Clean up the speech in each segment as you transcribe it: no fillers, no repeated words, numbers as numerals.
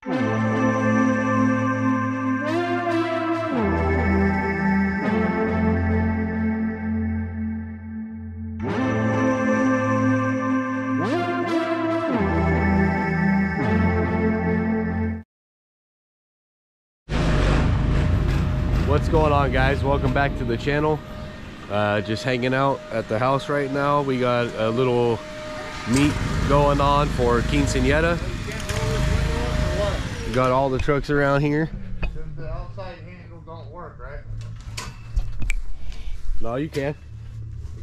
What's going on, guys? Welcome back to the channel. Just hanging out at the house right now. We got a little meet going on for quinceañera. We got all the trucks around here. The outside handle don't work, right? No, you can.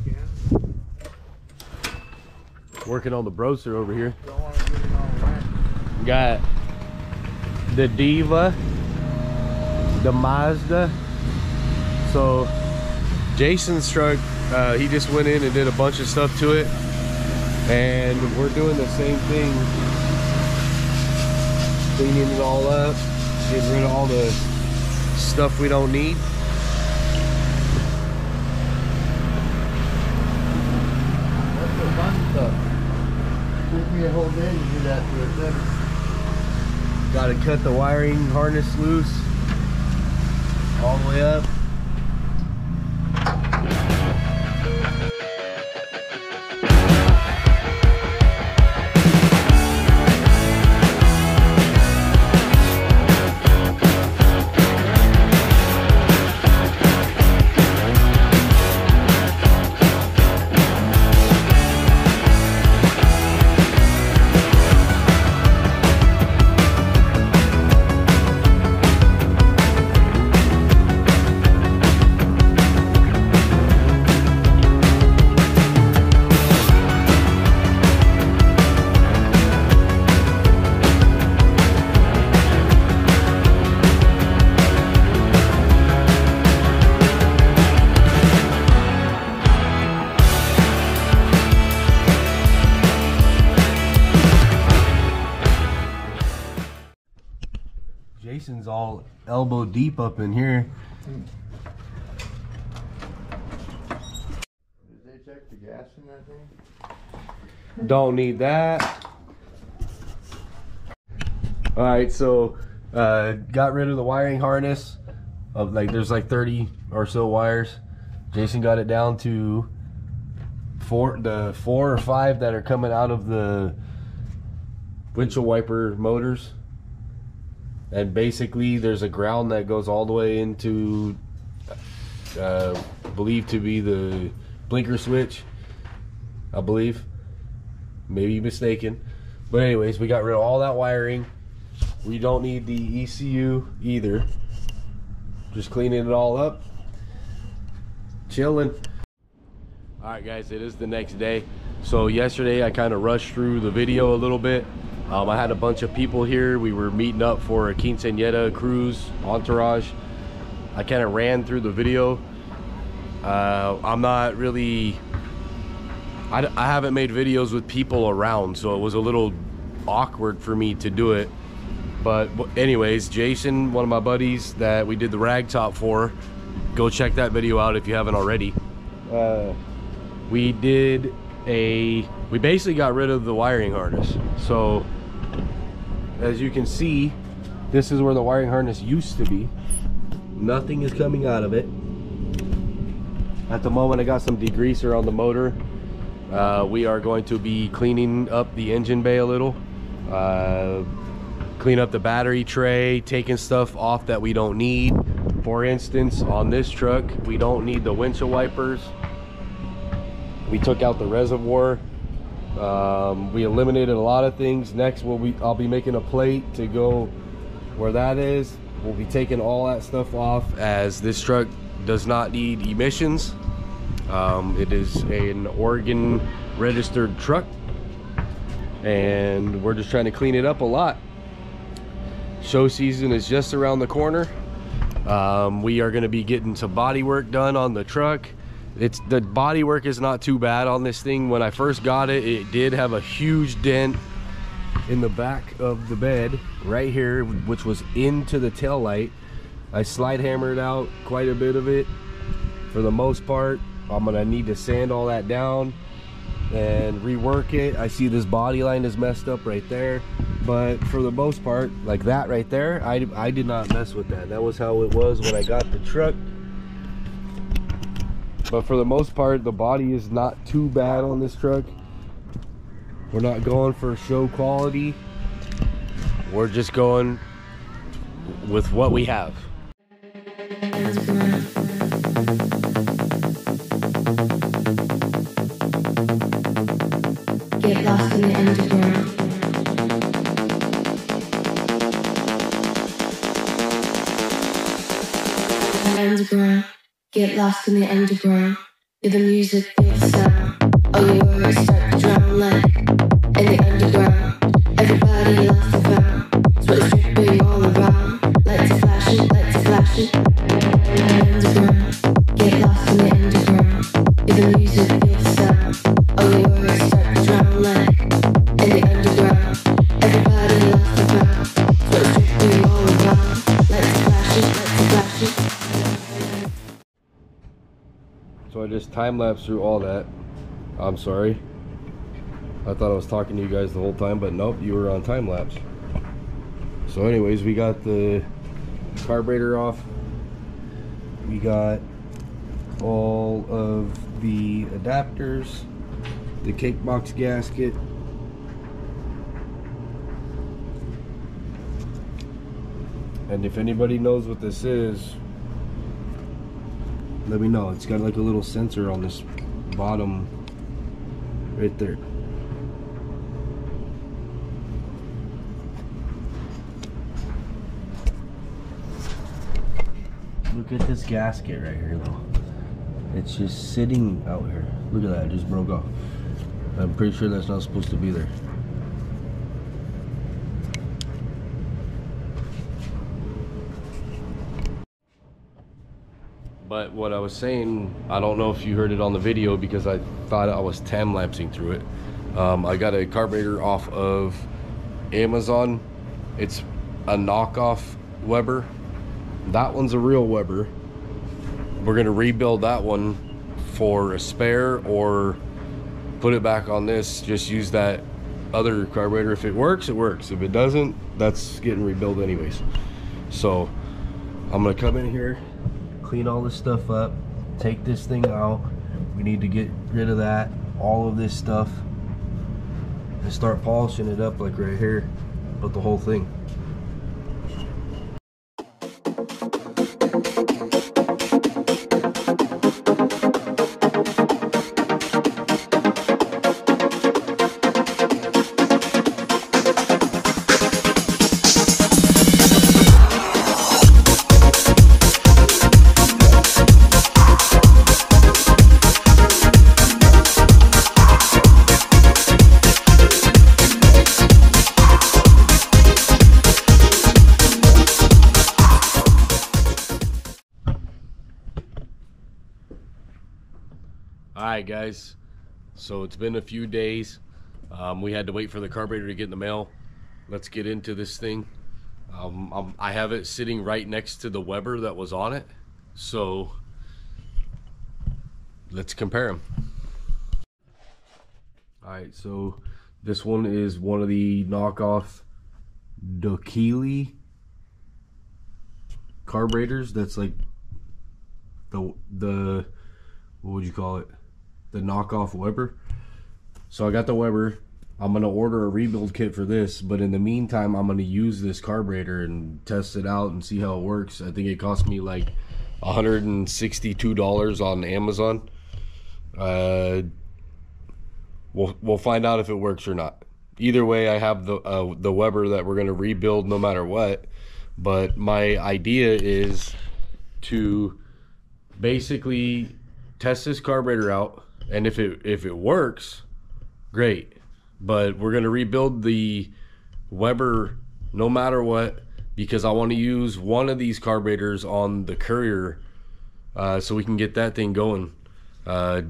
You can? Working on the Broster over here. Don't want to get it all right. We got the Diva, the Mazda. So Jason's truck, he just went in and did a bunch of stuff to it, and we're doing the same thing, cleaning it all up, getting rid of all the stuff we don't need. That's the fun stuff. Took me a whole day to do that to it then. Got to cut the wiring harness loose all the way up. Jason's all elbow deep up in here. Did they check the gas in that thing? Don't need that. All right, so got rid of the wiring harness of there's like 30 or so wires. Jason got it down to the four or five that are coming out of the windshield wiper motors. And basically there's a ground that goes all the way into believed to be the blinker switch, I believe. Maybe mistaken. But anyways, we got rid of all that wiring. We don't need the ECU either. Just cleaning it all up. Chilling. Alright guys, it is the next day. So yesterday I kind of rushed through the video a little bit. I had a bunch of people here. We were meeting up for a quinceañera cruise entourage. I kind of ran through the video. I'm not really, I haven't made videos with people around, so it was a little awkward for me to do it. But anyways, Jason, one of my buddies that we did the rag top for, go check that video out if you haven't already. We basically got rid of the wiring harness. So as you can see, this is where the wiring harness used to be. Nothing is coming out of it. At the moment, I got some degreaser on the motor. We are going to be cleaning up the engine bay a little, clean up the battery tray, taking stuff off that we don't need. For instance, on this truck, we don't need the windshield wipers. We took out the reservoir. We eliminated a lot of things. Next, I'll be making a plate to go where that is. We'll be taking all that stuff off, as this truck does not need emissions. It is an Oregon registered truck, and we're just trying to clean it up a lot. Show season is just around the corner. We are going to be getting some body work done on the truck. The body work is not too bad on this thing. When I first got it, it did have a huge dent in the back of the bed right here, which was into the tail light. I slide hammered out quite a bit of it. For the most part, I'm gonna need to sand all that down and rework it. I see this body line is messed up right there, but for the most part, like that right there, I did not mess with that. That was how it was when I got the truck. But for the most part, the body is not too bad on this truck. We're not going for show quality. We're just going with what we have. Get lost in the underground. Underground. Get lost in the underground. Feel the music, feel the sound. All your worries start to drown like in the underground. Everybody lost the found. Sweat dripping all around. Lights are flashing, lights are flashing. Underground. Get lost in the underground. Feel the music, feel the sound. All your worries start to drown like in the underground. Everybody lost the found. Sweat dripping all around. Lights are flashing, lights are flashing. So I just time-lapsed through all that. I'm sorry. I thought I was talking to you guys the whole time, but nope, you were on time-lapse. So anyways, we got the carburetor off. We got all of the adapters, the cake box gasket, and if anybody knows what this is, let me know. It's got like a little sensor on this bottom right there. Look at this gasket right here though. It's just sitting out here. Look at that, it just broke off. I'm pretty sure that's not supposed to be there. But what I was saying, I don't know if you heard it on the video because I thought I was time-lapsing through it. I got a carburetor off of Amazon. It's a knockoff Weber. That one's a real Weber. We're gonna rebuild that one for a spare or put it back on this. Just use that other carburetor. If it works, it works. If it doesn't, that's getting rebuilt anyways. So I'm gonna come in here, clean all this stuff up, take this thing out. We need to get rid of that, all of this stuff, and start polishing it up like right here, but the whole thing. Alright guys, so it's been a few days. We had to wait for the carburetor to get in the mail. Let's get into this thing. I have it sitting right next to the Weber that was on it, so let's compare them. Alright, so this one is one of the knockoff Dokili carburetors. That's like the what would you call it? The knockoff Weber. So I got the Weber. I'm gonna order a rebuild kit for this, but in the meantime I'm gonna use this carburetor and test it out and see how it works. I think it cost me like $162 on Amazon. We'll find out if it works or not. Either way, I have the Weber that we're gonna rebuild no matter what. But my idea is to basically test this carburetor out, and if it works, great. But we're gonna rebuild the Weber no matter what, because I want to use one of these carburetors on the Courier, so we can get that thing going. I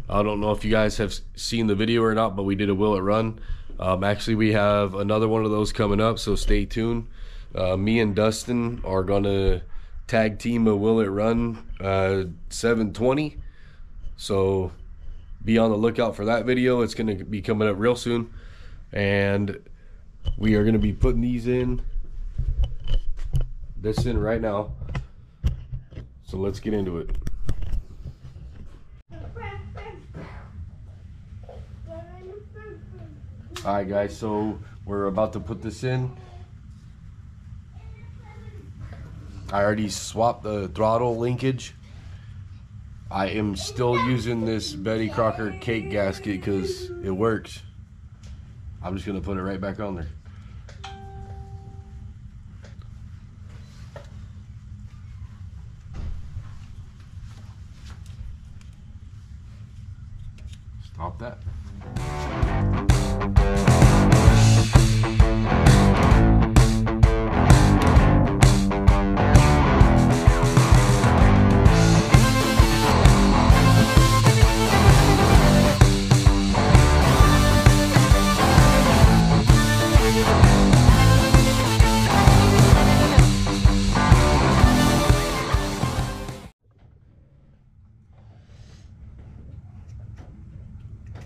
don't know if you guys have seen the video or not, but we did a Will It Run. Actually, we have another one of those coming up, so stay tuned. Me and Dustin are gonna tag team a Will It Run 720. So be on the lookout for that video. It's going to be coming up real soon, and we are going to be putting these in right now. So let's get into it. Alright guys, so we're about to put this in. I already swapped the throttle linkage. I am still using this Betty Crocker cake gasket because it works. I'm just going to put it right back on there. Stop that.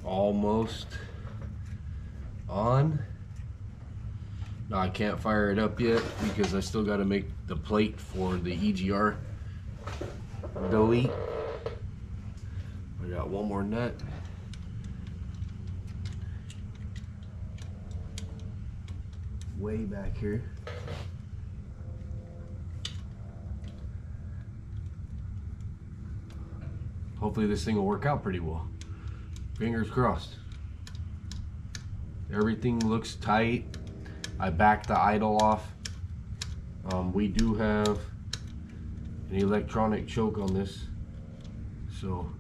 Almost on. No, I can't fire it up yet because I still got to make the plate for the EGR delete. I got one more nut. Way back here. Hopefully this thing will work out pretty well. Fingers crossed. Everything looks tight. I backed the idle off. We do have an electronic choke on this, so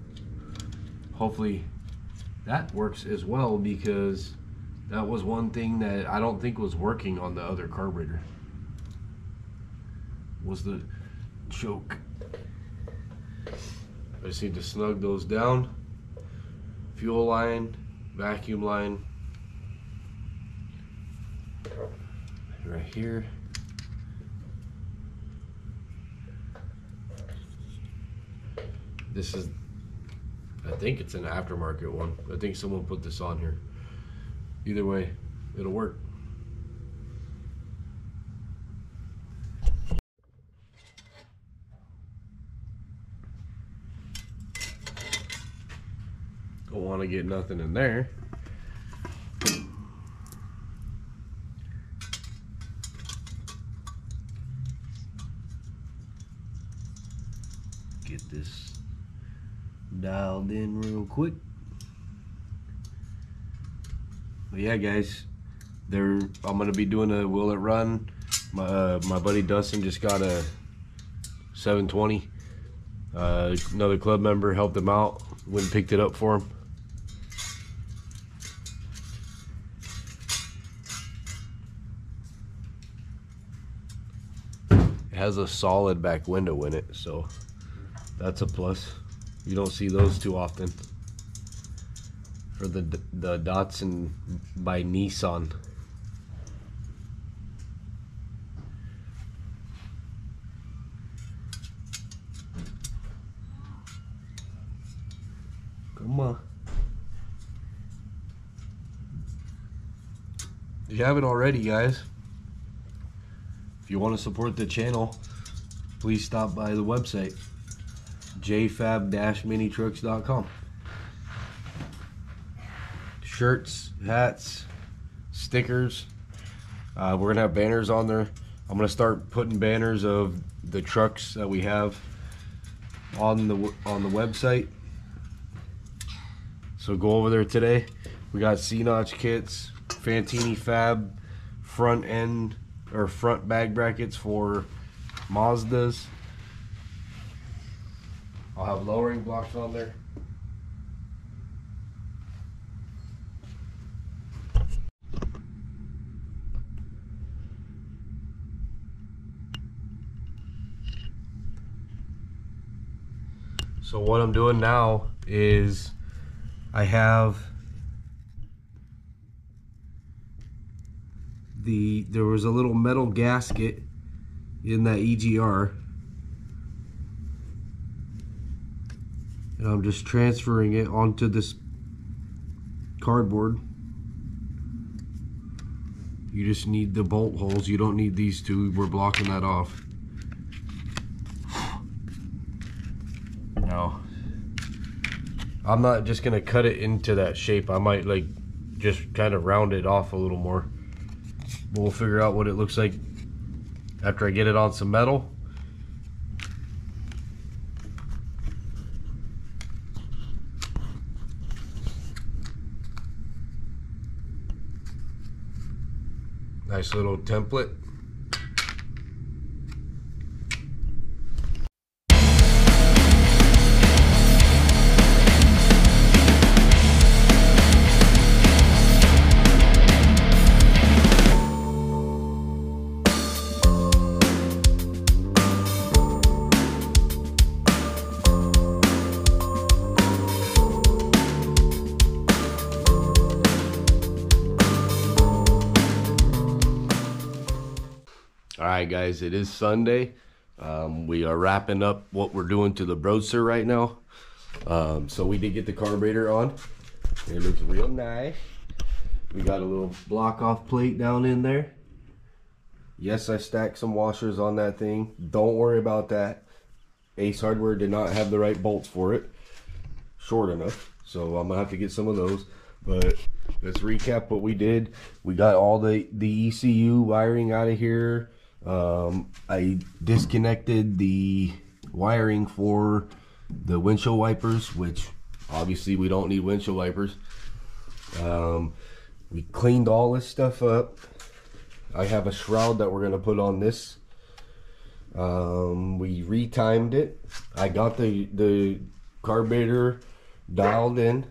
hopefully that works as well, because that was one thing that I don't think was working on the other carburetor, was the choke. I just need to snug those down. Fuel line, vacuum line, right here. This is, I think it's an aftermarket one. I think someone put this on here. Either way, it'll work. Don't want to get nothing in there. Get this dialed in real quick. But yeah guys, I'm gonna be doing a will it run. My buddy Dustin just got a 720. Another club member helped him out, went and picked it up for him. It has a solid back window in it, so that's a plus. You don't see those too often. For the Datsun by Nissan. Come on. If you haven't already, guys, if you want to support the channel, please stop by the website, jfab-minitrucks.com. Shirts, hats, stickers. We're gonna have banners on there. I'm gonna start putting banners of the trucks that we have on the website. So go over there today. We got C-notch kits, Fantini Fab front end or front bag brackets for Mazdas. I'll have lowering blocks on there. So what I'm doing now is I have there was a little metal gasket in that EGR, and I'm just transferring it onto this cardboard. You just need the bolt holes. You don't need these two. We're blocking that off. Now, I'm not just gonna cut it into that shape. I might like just kind of round it off a little more. We'll figure out what it looks like after I get it on some metal. Nice little template. Alright guys, it is Sunday. We are wrapping up what we're doing to the Roadster right now. So we did get the carburetor on. It looks real nice. We got a little block off plate down in there. Yes, I stacked some washers on that thing. Don't worry about that. Ace Hardware did not have the right bolts for it. Short enough. So I'm gonna have to get some of those. But let's recap what we did. We got all the ECU wiring out of here. I disconnected the wiring for the windshield wipers, which obviously we don't need windshield wipers. We cleaned all this stuff up. I have a shroud that we're gonna put on this. We retimed it. I got the carburetor dialed in.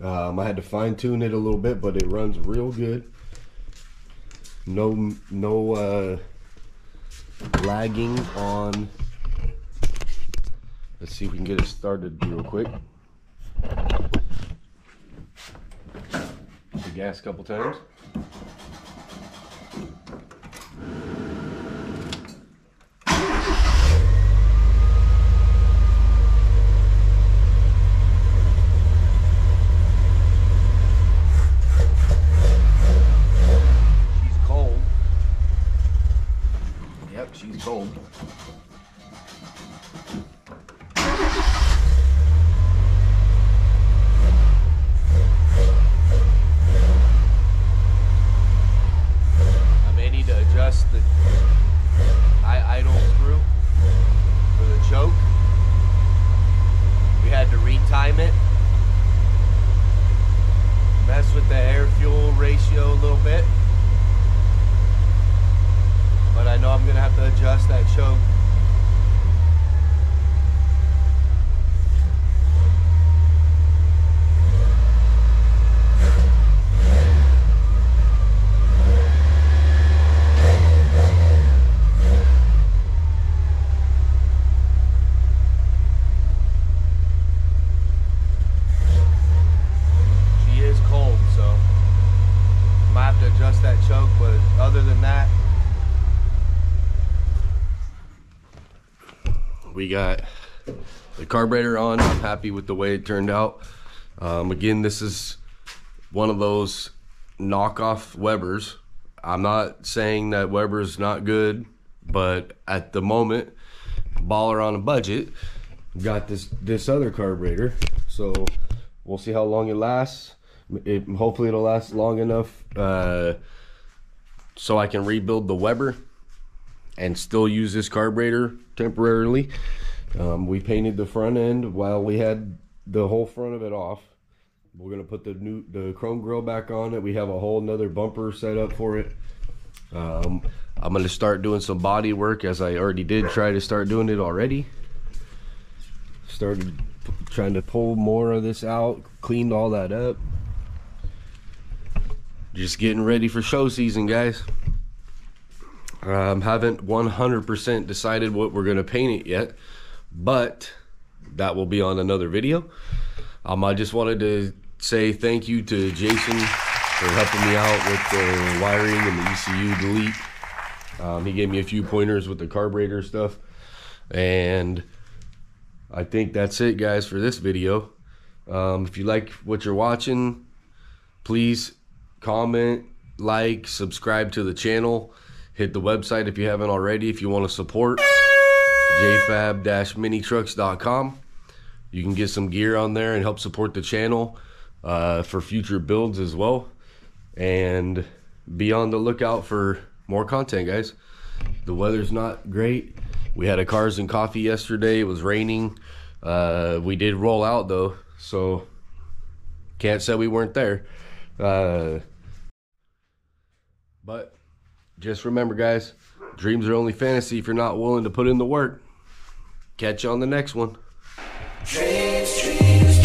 I had to fine tune it a little bit, but it runs real good. No lagging on. Let's see if we can get it started real quick. The gas a couple times. She's cold. I may need to adjust the idle screw for the choke. We had to retime it. Mess with the air-fuel ratio a little bit. But I know I'm gonna have to adjust that choke. She is cold, so I might have to adjust that choke, but other than that, we got the carburetor on. I'm happy with the way it turned out. Again, this is one of those knockoff Webers. I'm not saying that Weber's not good, but at the moment, baller on a budget, got this other carburetor. So we'll see how long it lasts. Hopefully it'll last long enough so I can rebuild the Weber and still use this carburetor temporarily. We painted the front end while we had the whole front of it off. We're gonna put the chrome grille back on it. We have a whole nother bumper set up for it. I'm gonna start doing some body work, as I already did try to start doing it already. Started trying to pull more of this out, cleaned all that up. Just getting ready for show season, guys. Haven't 100% decided what we're gonna paint it yet, but that will be on another video. I just wanted to say thank you to Jason for helping me out with the wiring and the ECU delete. He gave me a few pointers with the carburetor stuff, and I think that's it, guys, for this video. If you like what you're watching, Please comment, like, subscribe to the channel. Hit the website if you haven't already if you want to support. jfab-minitrucks.com. You can get some gear on there and help support the channel for future builds as well. And be on the lookout for more content, guys. The weather's not great. We had a Cars and Coffee yesterday. It was raining. We did roll out though, so can't say we weren't there. But just remember, guys, dreams are only fantasy if you're not willing to put in the work. Catch you on the next one. Dreams, dreams,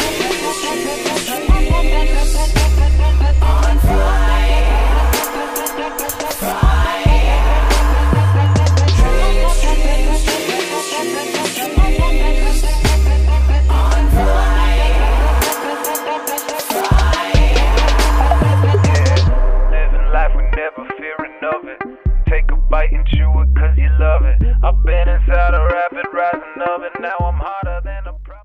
on fire, fire. Dreams, dreams, on fire, fire. Yeah, living life with never fearing of it. Take a bite and chew it 'cause you love it. I've been inside a rapid rising oven, now I'm hotter.